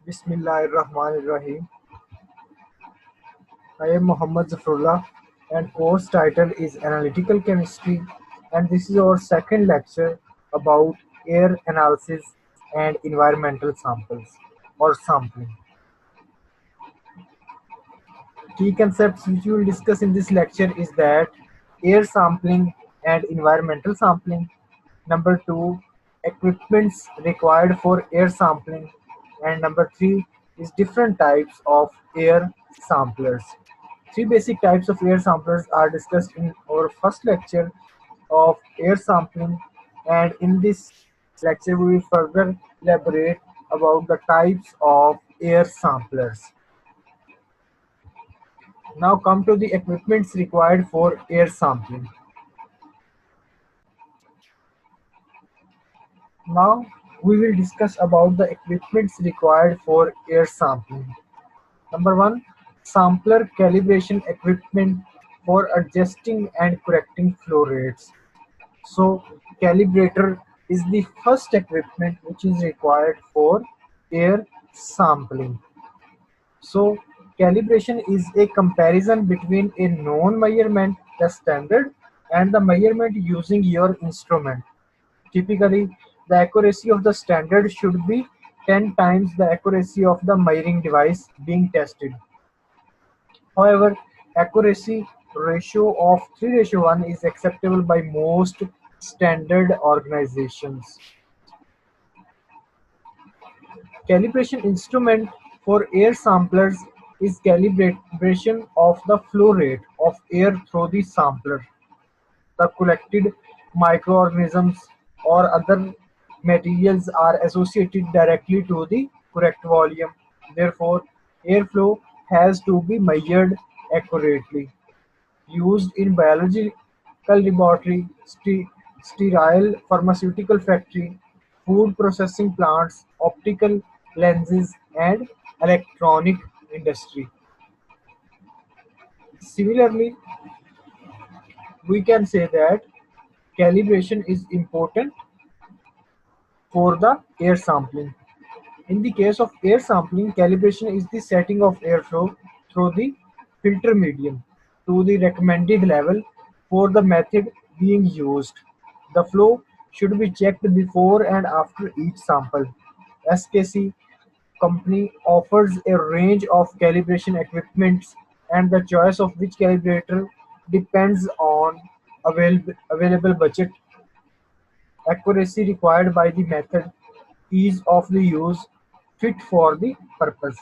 Bismillahirrahmanirrahim. I am Muhammad Zafrullah and course title is Analytical Chemistry, and this is our second lecture about air analysis and environmental samples or sampling. Key concepts which we will discuss in this lecture is that air sampling and environmental sampling. Number two, equipments required for air sampling. And number three is different types of air samplers. Three basic types of air samplers are discussed in our first lecture of air sampling, and in this lecture we will further elaborate about the types of air samplers. Now come to the equipments required for air sampling. Now we will discuss about the equipments required for air sampling. Number one, sampler calibration equipment for adjusting and correcting flow rates. So calibrator is the first equipment which is required for air sampling. So calibration is a comparison between a known measurement, the standard, and the measurement using your instrument. Typically, the accuracy of the standard should be 10 times the accuracy of the measuring device being tested. However, accuracy ratio of 3:1 is acceptable by most standard organizations. Calibration instrument for air samplers is calibration of the flow rate of air through the sampler. The collected microorganisms or other materials are associated directly to the correct volume. Therefore, airflow has to be measured accurately. Used in biological laboratory, sterile pharmaceutical factory, food processing plants, optical lenses, and electronic industry. Similarly, we can say that calibration is important for the air sampling. In the case of air sampling, calibration is the setting of airflow through the filter medium to the recommended level for the method being used. The flow should be checked before and after each sample. SKC company offers a range of calibration equipments, and the choice of which calibrator depends on available budget, accuracy required by the method, ease of the use, fit for the purpose.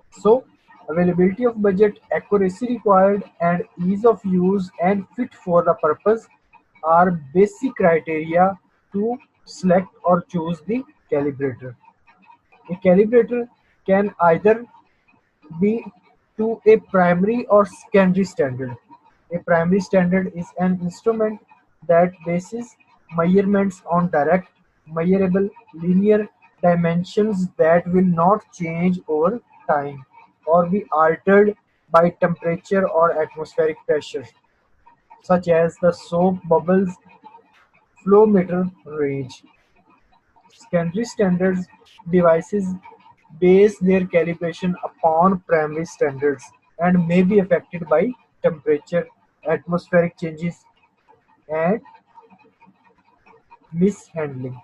So, availability of budget, accuracy required, and ease of use and fit for the purpose are basic criteria to select or choose the calibrator. A calibrator can either be to a primary or secondary standard. A primary standard is an instrument that bases measurements on direct, measurable, linear dimensions that will not change over time or be altered by temperature or atmospheric pressure, such as the soap bubbles flow meter range. Secondary standards devices base their calibration upon primary standards and may be affected by temperature, atmospheric changes, and mishandling.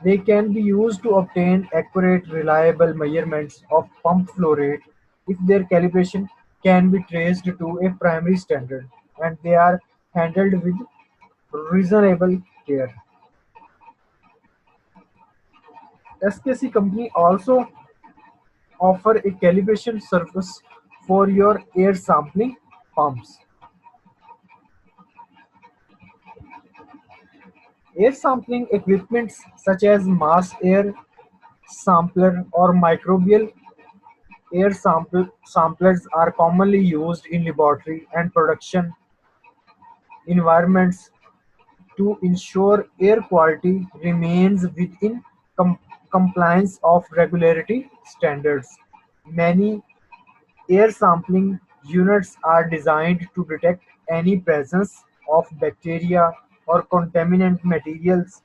They can be used to obtain accurate, reliable measurements of pump flow rate if their calibration can be traced to a primary standard and they are handled with reasonable care. SKC company also offer a calibration service for your air sampling pumps. Air sampling equipments such as mass air sampler or microbial air samplers are commonly used in laboratory and production environments to ensure air quality remains within compliance of regulatory standards. Many air sampling units are designed to detect any presence of bacteria or contaminant materials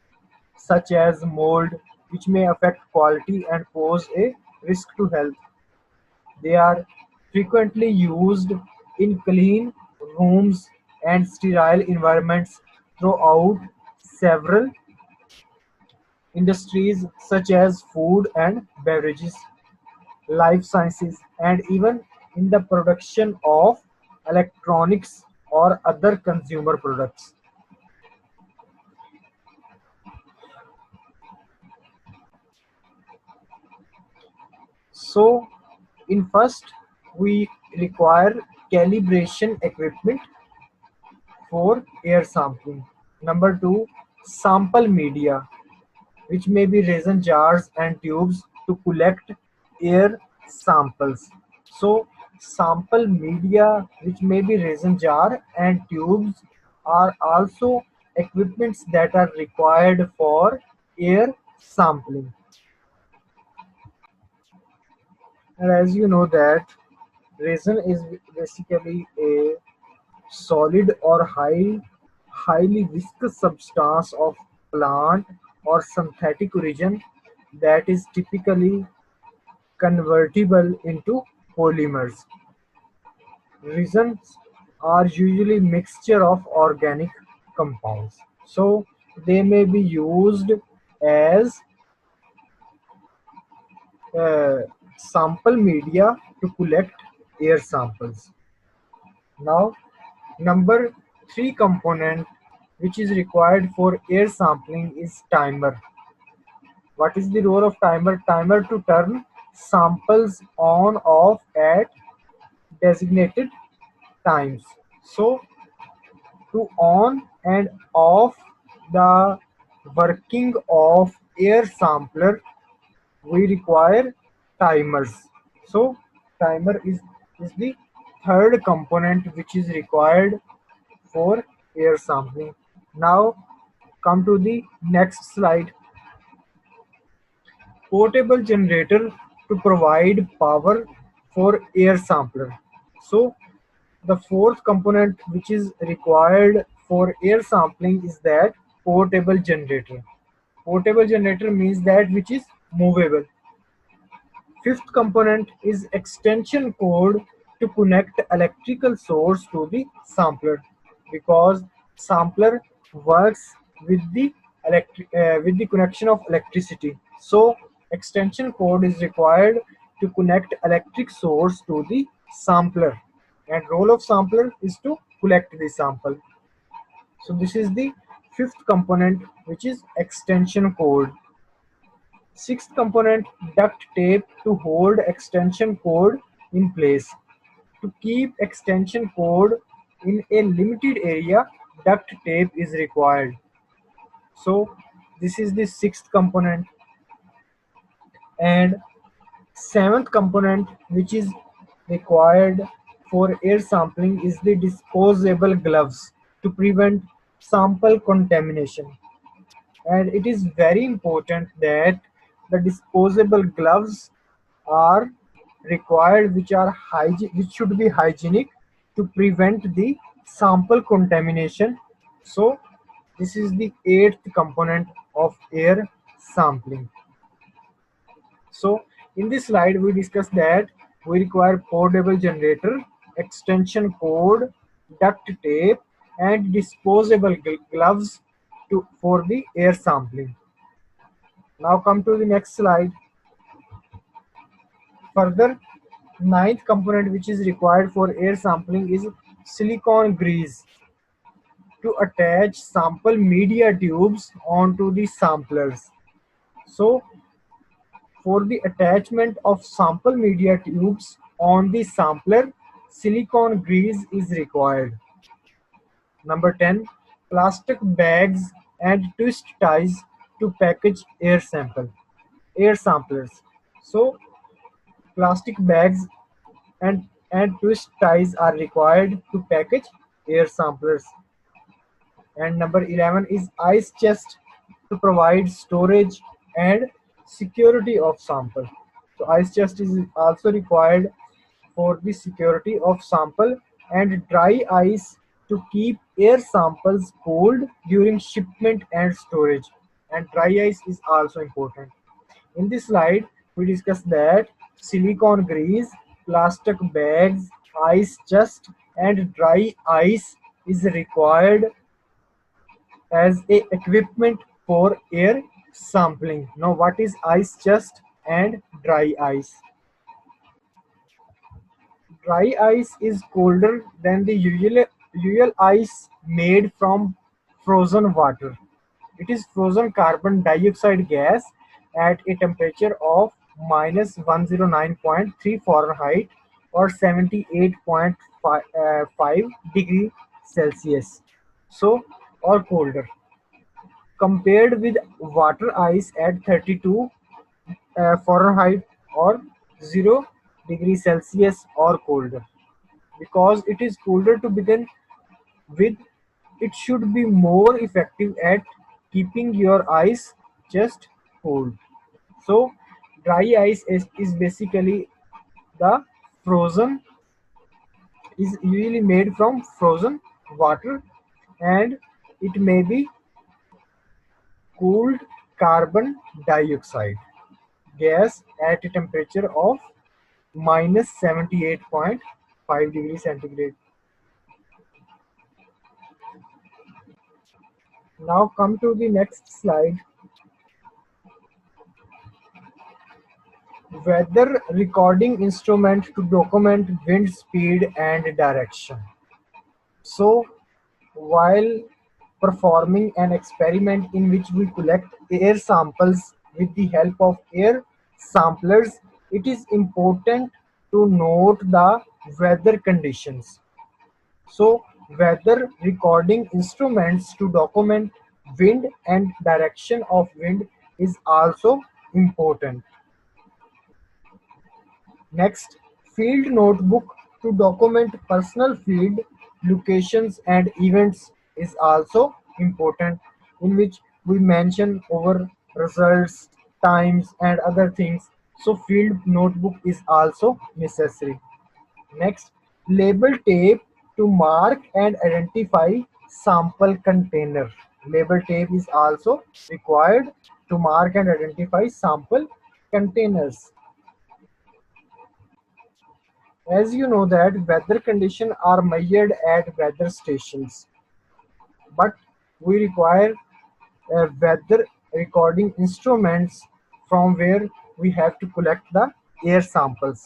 such as mold. which may affect quality and pose a risk to health. They are frequently used in clean rooms and sterile environments throughout several industries such as food and beverages, life sciences, and even in the production of electronics or other consumer products. So, in first, we require calibration equipment for air sampling. Number two, sample media, which may be resin jars and tubes to collect air samples. So, sample media, which may be resin jar and tubes, are also equipments that are required for air sampling. And as you know that resin is basically a solid or highly viscous substance of plant or synthetic origin that is typically convertible into polymers. Resins are usually mixture of organic compounds. So they may be used as uh, sample media to collect air samples. Now, number three component which is required for air sampling is timer. What is the role of timer? Timer to turn samples on off at designated times. So to on and off the working of air sampler, we require timers. So is the third component which is required for air sampling. Now come to the next slide. Portable generator to provide power for air sampler. So the fourth component which is required for air sampling is that portable generator. Portable generator means that which is movable. Fifth component is extension cord to connect electrical source to the sampler, because sampler works with the with the connection of electricity. So extension cord is required to connect electric source to the sampler, and role of sampler is to collect the sample. So this is the fifth component, which is extension cord. Sixth component, duct tape to hold extension cord in place. To keep extension cord in a limited area, duct tape is required. So this is the sixth component. And seventh component which is required for air sampling is the disposable gloves to prevent sample contamination. And it is very important that the disposable gloves are required, which should be hygienic to prevent the sample contamination. So this is the eighth component of air sampling. So in this slide we discussed that we require portable generator, extension cord, duct tape, and disposable gloves for the air sampling. Now come to the next slide. Further, ninth component which is required for air sampling is silicone grease to attach sample media tubes onto the samplers. So for the attachment of sample media tubes on the sampler, silicone grease is required. Number 10, plastic bags and twist ties to package air samplers. So plastic bags and twist ties are required to package air samplers. And number 11 is ice chest to provide storage and security of sample. So ice chest is also required for the security of sample, and dry ice to keep air samples cold during shipment and storage. and dry ice is also important. In this slide, we discuss that silicone grease, plastic bags, ice chest, and dry ice is required as a equipment for air sampling. Now, what is ice chest and dry ice? Dry ice is colder than the usual ice made from frozen water. It is frozen carbon dioxide gas at a temperature of minus 109.3 Fahrenheit or 78.5 degree Celsius. So, or colder. Compared with water ice at 32 Fahrenheit or 0 degree Celsius or colder. Because it is colder to begin with, it should be more effective at keeping your ice just cold. So, dry ice is basically the frozen, is usually made from frozen water, and it may be cooled carbon dioxide gas at a temperature of minus 78.5 degrees centigrade. Now come to the next slide. Weather recording instrument to document wind speed and direction. So while performing an experiment in which we collect air samples with the help of air samplers, it is important to note the weather conditions. So weather recording instruments to document wind and direction of wind is also important. Next, field notebook to document personal field locations and events is also important, in which we mention our results, times and other things. So field notebook is also necessary. Next, label tape to mark and identify sample container. Label tape is also required to mark and identify sample containers. As you know that weather conditions are measured at weather stations, but we require weather recording instruments from where we have to collect the air samples.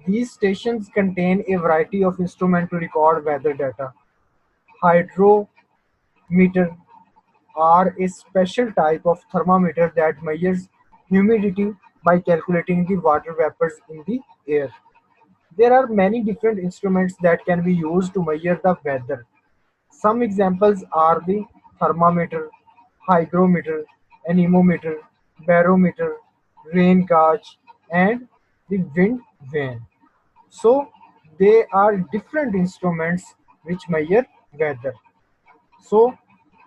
These stations contain a variety of instruments to record weather data. Hydrometer are a special type of thermometer that measures humidity by calculating the water vapors in the air. There are many different instruments that can be used to measure the weather. Some examples are the thermometer, hygrometer, anemometer, barometer, rain gauge, and the wind vane. So they are different instruments which measure weather. So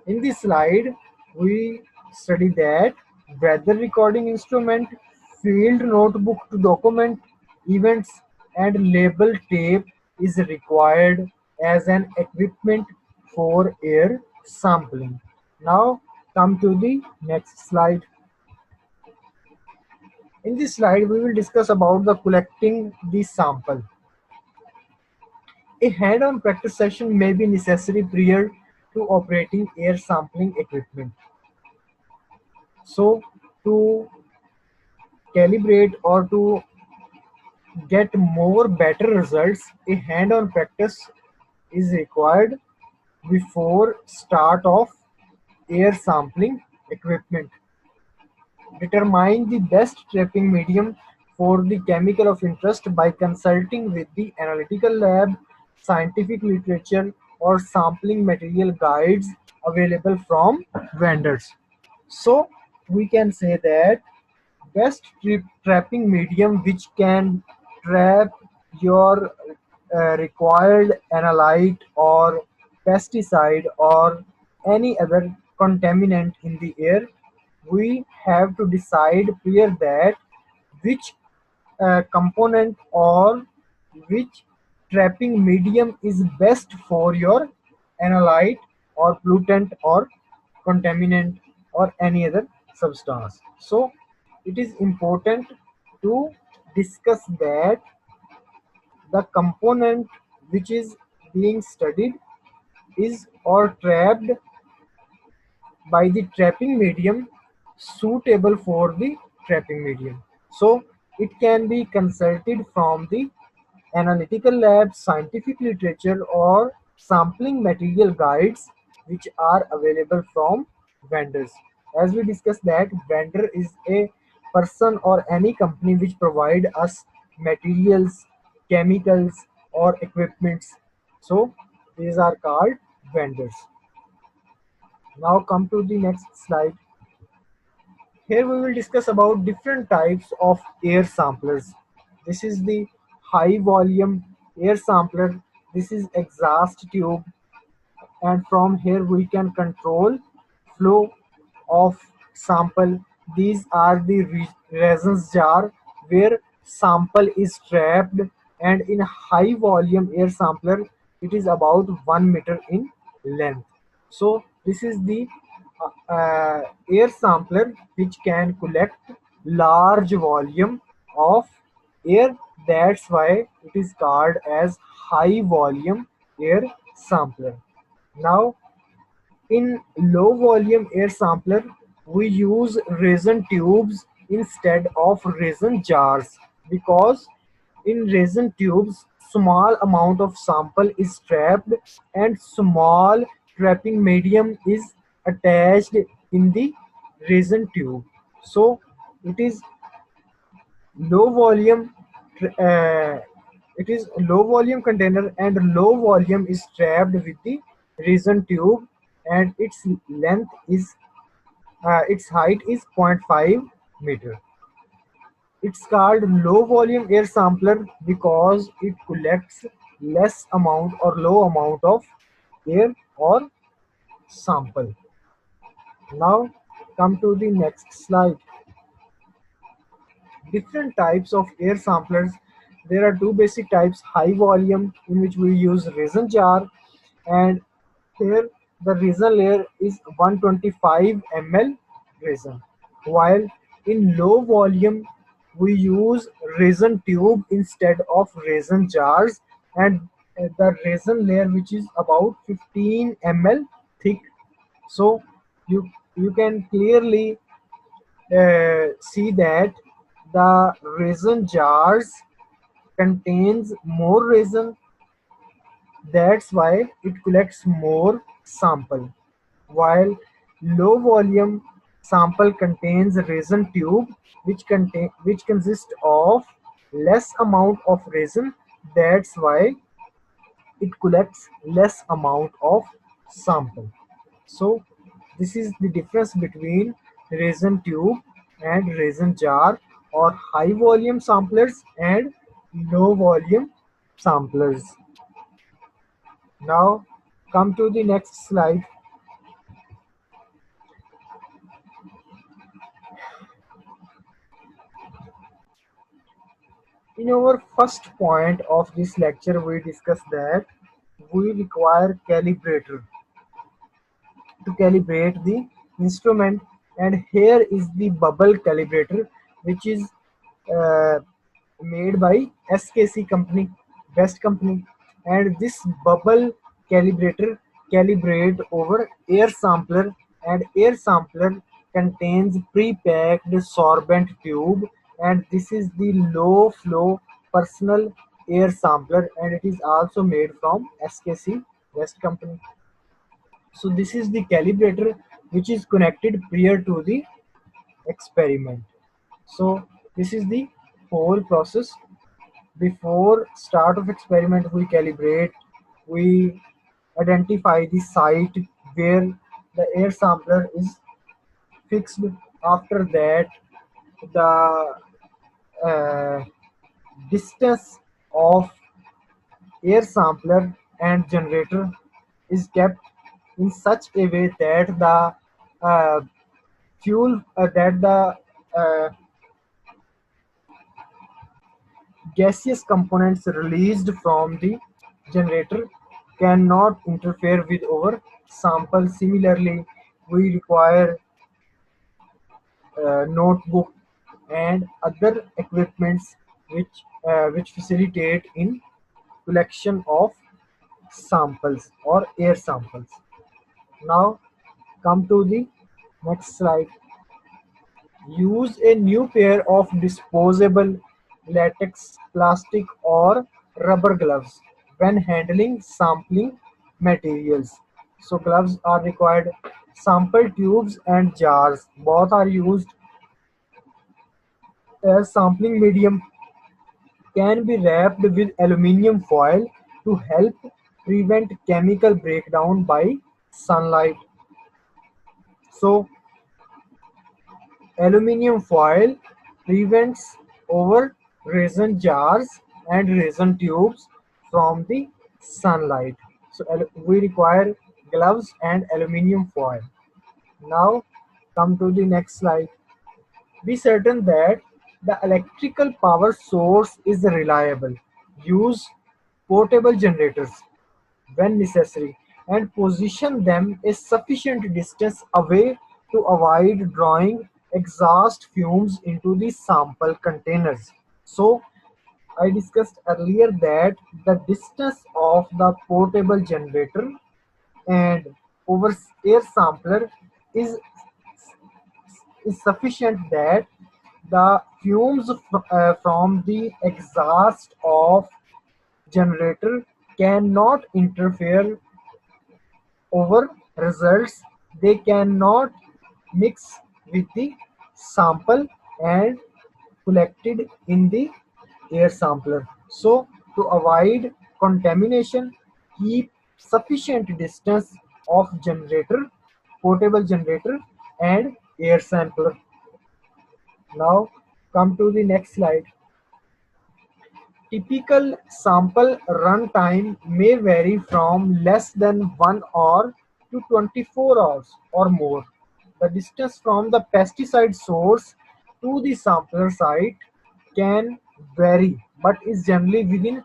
in this slide, we study that weather recording instrument, field notebook to document events, and label tape is required as an equipment for air sampling. Now come to the next slide. In this slide, we will discuss about the collecting the sample. A hand-on practice session may be necessary prior to operating air sampling equipment. So to calibrate or to get more better results, a hand-on practice is required before start of air sampling equipment. Determine the best trapping medium for the chemical of interest by consulting with the analytical lab, scientific literature, or sampling material guides available from vendors. So we can say that best trapping medium which can trap your required analyte or pesticide or any other contaminant in the air, we have to decide prior that which component or which trapping medium is best for your analyte or pollutant or contaminant or any other substance. So it is important to discuss that the component which is being studied is or trapped by the trapping medium suitable for the trapping medium. So it can be consulted from the analytical lab, scientific literature, or sampling material guides which are available from vendors. As we discussed that vendor is a person or any company which provide us materials, chemicals, or equipments. So these are called vendors. Now come to the next slide. Here we will discuss about different types of air samplers. This is the high volume air sampler. This is exhaust tube, and from here we can control flow of sample. These are the resins jar where sample is trapped, and in high volume air sampler it is about 1 meter in length. So this is the air sampler which can collect large volume of air. That's why it is called as high volume air sampler. Now in low volume air sampler, we use resin tubes instead of resin jars because in resin tubes, small amount of sample is trapped and small trapping medium is attached in the resin tube. So it is low volume uh, it is low volume container and low volume is trapped with the resin tube, and its height is 0.5 meter. It's called low volume air sampler because it collects less amount or low amount of air or sample. Now come to the next slide. Different types of air samplers. There are two basic types: high volume, in which we use resin jar, and here the resin layer is 125 ml resin, while in low volume we use resin tube instead of resin jars, and the resin layer which is about 15 ml thick. So you can clearly see that the resin jars contains more resin. That's why it collects more sample, while low volume sample contains resin tube which consists of less amount of resin. That's why it collects less amount of sample. So this is the difference between resin tube and resin jar, or high volume samplers and low volume samplers. Now come to the next slide. In our first point of this lecture, we discussed that we require calibrator to calibrate the instrument, and here is the bubble calibrator which is uh, made by SKC company, best company, and this bubble calibrator calibrate over air sampler, and air sampler contains pre-packed sorbent tube, and this is the low flow personal air sampler, and it is also made from SKC best company. So this is the calibrator which is connected prior to the experiment. So this is the whole process. Before start of experiment, we calibrate, we identify the site where the air sampler is fixed. After that, the uh, distance of air sampler and generator is kept in such a way that the uh, fuel that the uh, gaseous components released from the generator cannot interfere with our sample. Similarly, we require notebook, and other equipments which facilitate in collection of samples or air samples. Now come to the next slide. Use a new pair of disposable latex, plastic or rubber gloves when handling sampling materials. So gloves are required. Sample tubes and jars both are used as sampling medium, can be wrapped with aluminum foil to help prevent chemical breakdown by sunlight. So aluminum foil prevents over resin jars and resin tubes from the sunlight. So we require gloves and aluminum foil. Now come to the next slide. Be certain that the electrical power source is reliable. Use portable generators when necessary and position them a sufficient distance away to avoid drawing exhaust fumes into the sample containers. So I discussed earlier that the distance of the portable generator and over air sampler is is sufficient that the fumes from the exhaust of generator cannot interfere over results. They cannot mix with the sample and collected in the air sampler. So to avoid contamination, keep sufficient distance of generator, portable generator and air sampler. Now come to the next slide. Typical sample runtime may vary from less than 1 hour to 24 hours or more. The distance from the pesticide source to the sampler site can vary but is generally within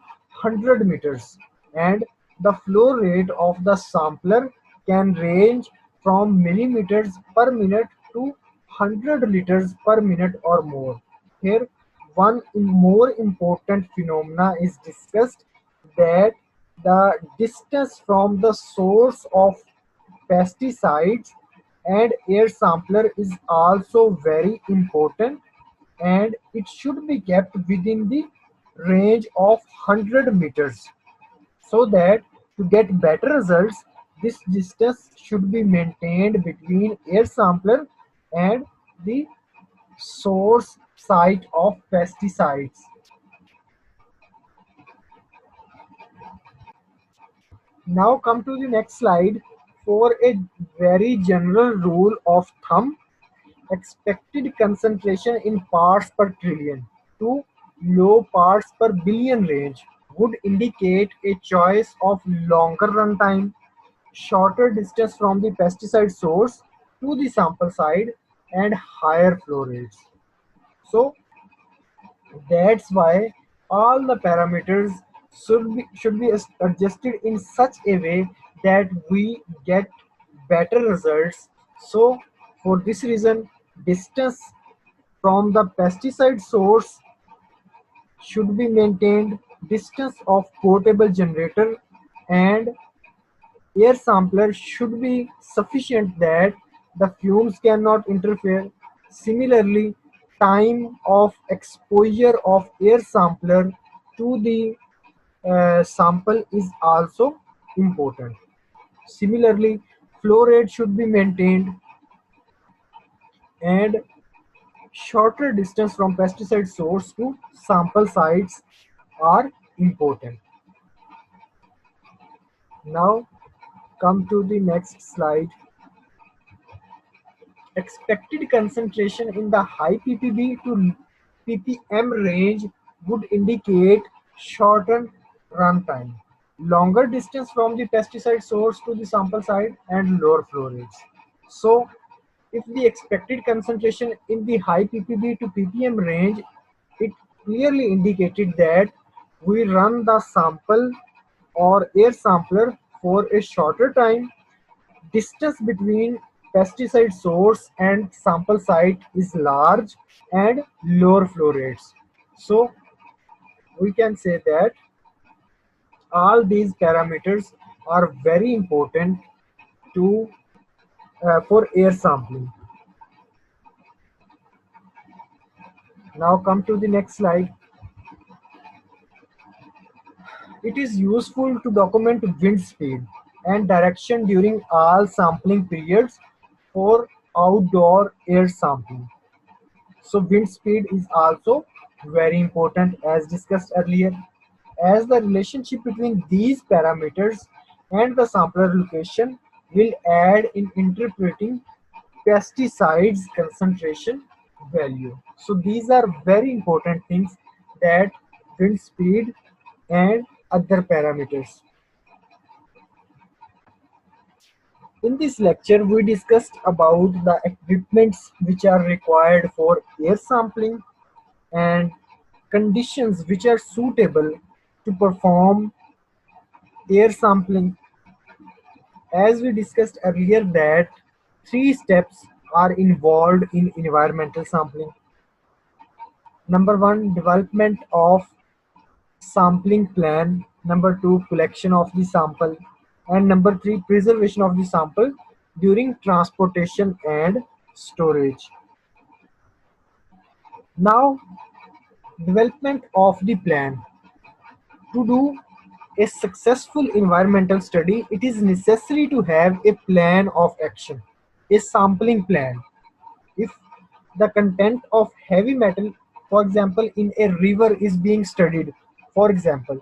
100 meters, and the flow rate of the sampler can range from millimeters per minute to 100 liters per minute or more. Here, one more important phenomena is discussed, that the distance from the source of pesticides and air sampler is also very important, and it should be kept within the range of 100 meters, so that to get better results this distance should be maintained between air sampler and the source site of pesticides. Now come to the next slide. For a very general rule of thumb, expected concentration in parts per trillion to low parts per billion range would indicate a choice of longer runtime, shorter distance from the pesticide source to the sample site, and higher flow rates. So that's why all the parameters should be adjusted in such a way that we get better results. So for this reason, distance from the pesticide source should be maintained, distance of portable generator and air sampler should be sufficient that the fumes cannot interfere. Similarly, time of exposure of air sampler to the sample is also important. Similarly, flow rate should be maintained, and shorter distance from pesticide source to sample sites are important. Now come to the next slide. Expected concentration in the high ppb to ppm range would indicate shortened runtime, longer distance from the pesticide source to the sample site, and lower flow rates. So if the expected concentration in the high ppb to ppm range, it clearly indicated that we run the sample or air sampler for a shorter time, distance between pesticide source and sample site is large and lower flow rates. So we can say that all these parameters are very important to for air sampling. Now come to the next slide. It is useful to document wind speed and direction during all sampling periods for outdoor air sampling. So wind speed is also very important as discussed earlier, as the relationship between these parameters and the sampler location will aid in interpreting pesticides concentration value. So these are very important things, that wind speed and other parameters. In this lecture, we discussed about the equipments which are required for air sampling and conditions which are suitable to perform air sampling. As we discussed earlier that three steps are involved in environmental sampling. Number one, development of sampling plan. Number two, collection of the sample. And number three, preservation of the sample during transportation and storage. Now, development of the plan. To do a successful environmental study, it is necessary to have a plan of action, a sampling plan. If the content of heavy metal, for example, in a river is being studied, for example,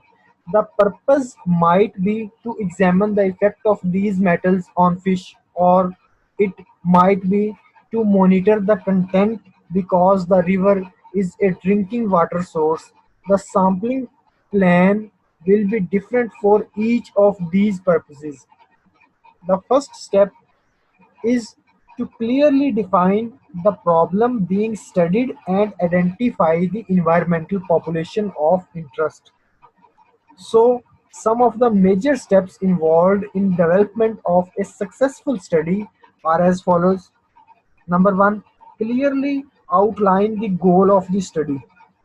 the purpose might be to examine the effect of these metals on fish, or it might be to monitor the content because the river is a drinking water source. The sampling plan will be different for each of these purposes. The first step is to clearly define the problem being studied and identify the environmental population of interest. So, some of the major steps involved in development of a successful study are as follows. Number one, clearly outline the goal of the study.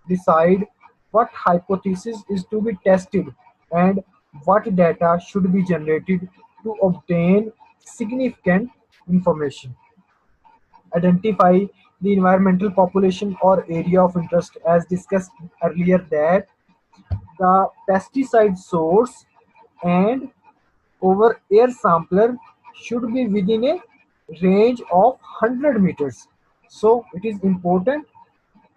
Decide what hypothesis is to be tested and what data should be generated to obtain significant information. Identify the environmental population or area of interest as discussed earlier, that the pesticide source and over air sampler should be within a range of 100 meters. So it is important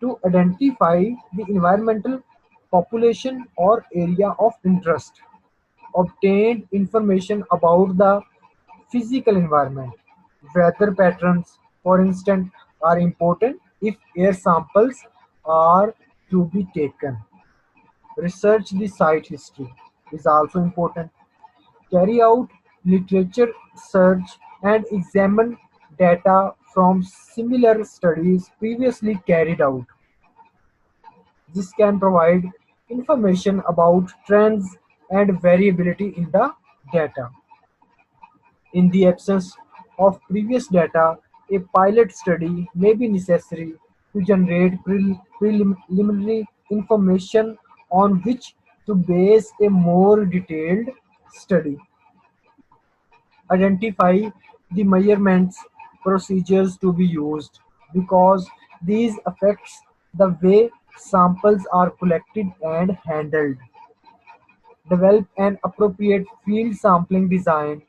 to identify the environmental population or area of interest. Obtained information about the physical environment. Weather patterns, for instance, are important if air samples are to be taken. Research the site history is also important. Carry out literature search and examine data from similar studies previously carried out. This can provide information about trends and variability in the data. In the absence of previous data, a pilot study may be necessary to generate preliminary information on which to base a more detailed study. Identify the measurements procedures to be used because these affects the way samples are collected and handled. Develop an appropriate field sampling design.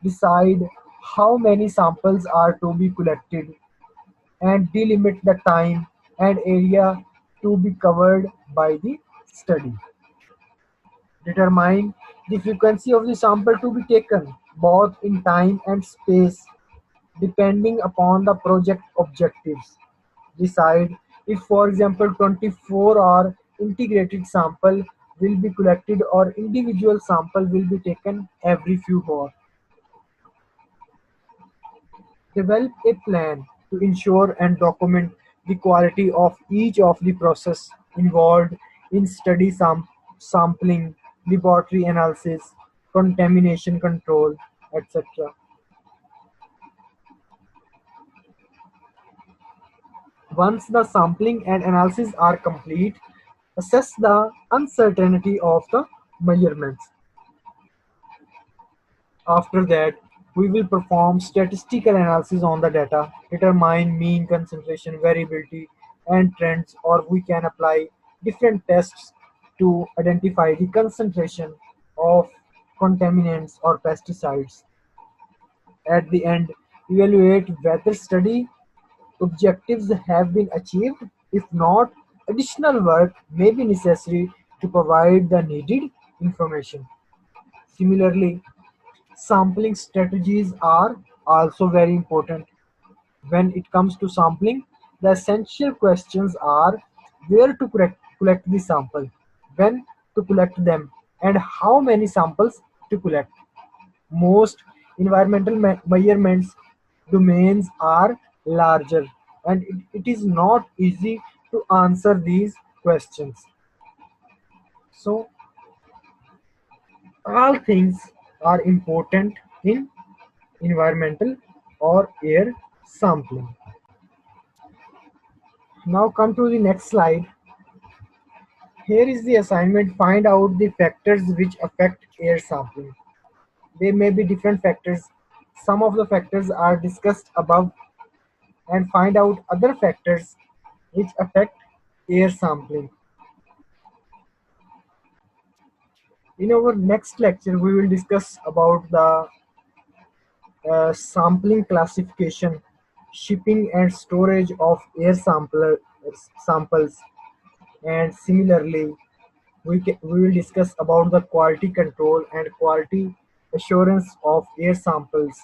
Decide how many samples are to be collected and delimit the time and area to be covered by the study. Determine the frequency of the sample to be taken, both in time and space, depending upon the project objectives. Decide if, for example, 24-hour integrated sample will be collected or individual sample will be taken every few hours. Develop a plan to ensure and document the quality of each of the process involved in study sampling, laboratory analysis, contamination control, etc. Once the sampling and analysis are complete, assess the uncertainty of the measurements. After that, we will perform statistical analysis on the data, determine mean concentration, variability, and trends, or we can apply different tests to identify the concentration of contaminants or pesticides. At the end, evaluate whether study objectives have been achieved. If not, additional work may be necessary to provide the needed information. Similarly, sampling strategies are also very important. When it comes to sampling, the essential questions are where to collect the sample, when to collect them, and how many samples to collect. Most environmental measurements domains are larger, and it is not easy to answer these questions. So, all things are important in environmental or air sampling. Now come to the next slide. Here is the assignment. Find out the factors which affect air sampling. There may be different factors. Some of the factors are discussed above, and find out other factors which affect air sampling. In our next lecture, we will discuss about the sampling classification, shipping and storage of air samples, and similarly, we will discuss about the quality control and quality assurance of air samples.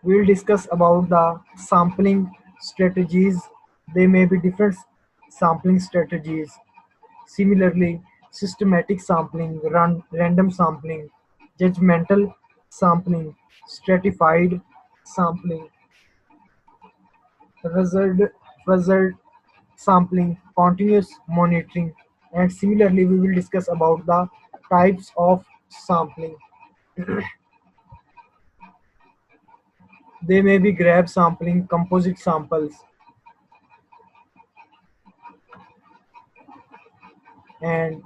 We will discuss about the sampling strategies. There may be different sampling strategies. Similarly, systematic sampling, random sampling, judgmental sampling, stratified sampling, result sampling, continuous monitoring, and similarly we will discuss about the types of sampling. They may be grab sampling, composite samples, and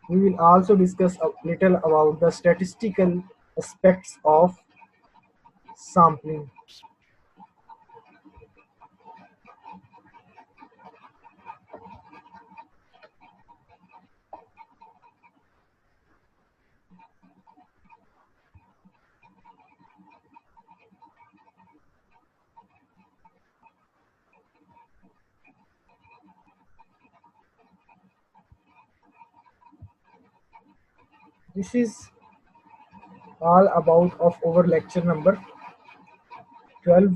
we will also discuss a little about the statistical aspects of sampling. This is all about of our lecture number 12,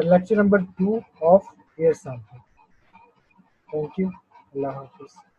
lecture number 2 of air sampling. Thank you. Allah Hafiz.